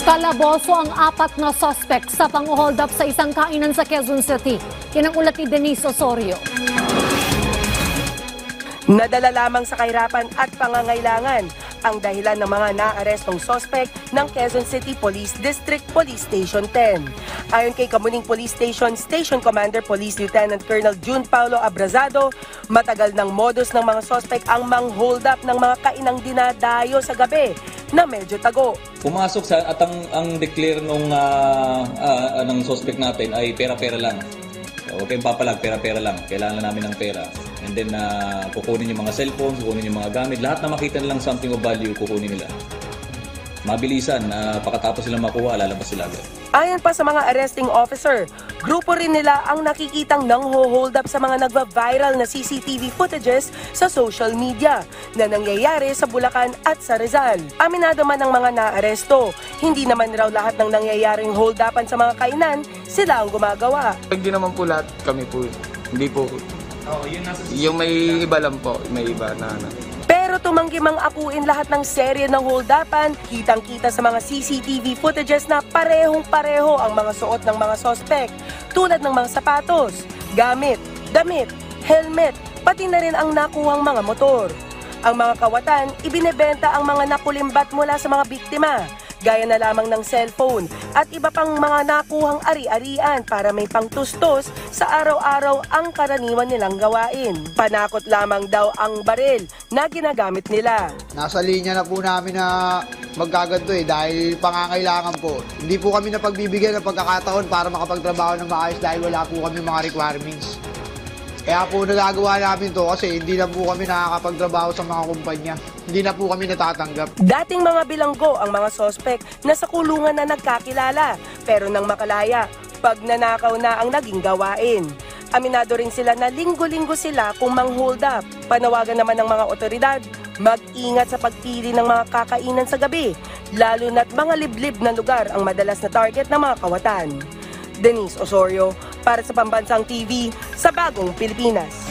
Kalaboso ang 4 na suspect sa pang-hold up sa isang kainan sa Quezon City. Yan ang ulat ni Denise Osorio. Nadala lamang sa kahirapan at pangangailangan ang dahilan ng mga naarestong suspect ng Quezon City Police District Police Station 10. Ayon kay Kamuning Police Station Station Commander Police Lieutenant Colonel June Paulo Abrazado, matagal ng modus ng mga suspect ang mang-hold up ng mga kainang dinadayo sa gabi na medyo tago. Pumasok sa at ang declare ng suspect natin ay pera-pera lang. Huwag kayong papalag, pera-pera lang. Kailangan namin ng pera. And then kukunin yung mga cellphones, kukunin yung mga gamit. Lahat na makita nilang something of value, kukunin nila. Mabilisan, pagkatapos sila makuha, lalabas sila agad. Ayon pa sa mga arresting officer, grupo rin nila ang nakikitang nang-hold up sa mga nagva-viral na CCTV footages sa social media na nangyayari sa Bulacan at sa Rizal. Aminado man ng mga naaresto, hindi naman raw lahat ng nangyayaring hold-upan sa mga kainan sila ang gumagawa. Hindi naman po lahat kami po, hindi po. Yung may iba lang po, may iba na Pero tumanggi mang akuin lahat ng serye ng hold-upan, kitang-kita sa mga CCTV footages na parehong-pareho ang mga suot ng mga suspect, tulad ng mga sapatos, gamit, damit, helmet, pati na rin ang nakuhang mga motor. Ang mga kawatan, ibinebenta ang mga napulimbat mula sa mga biktima, gaya na lamang ng cellphone at iba pang mga nakuhang ari-arian para may pangtustos sa araw-araw ang karaniwan nilang gawain. Panakot lamang daw ang baril na ginagamit nila. Nasa linya na po namin na magkaganto dahil pangangailangan po. Hindi po kami napagbibigyan ng pagkakataon para makapagtrabaho ng maayos dahil wala po kami mga requirements. Kaya po nagagawa namin to kasi hindi na po kami nakakapagtrabaho sa mga kumpanya. Hindi na po kami natatanggap. Dating mga bilanggo ang mga sospek na sa kulungan na nagkakilala pero nang makalaya, pag nanakaw na ang naging gawain. Aminado rin sila na linggo-linggo sila kung mang-hold up. Panawagan naman ng mga otoridad, mag-ingat sa pagpili ng mga kakainan sa gabi, lalo na't mga liblib na lugar ang madalas na target ng mga kawatan. Denise Osorio, para sa Pambansang TV, sa Bagong Pilipinas.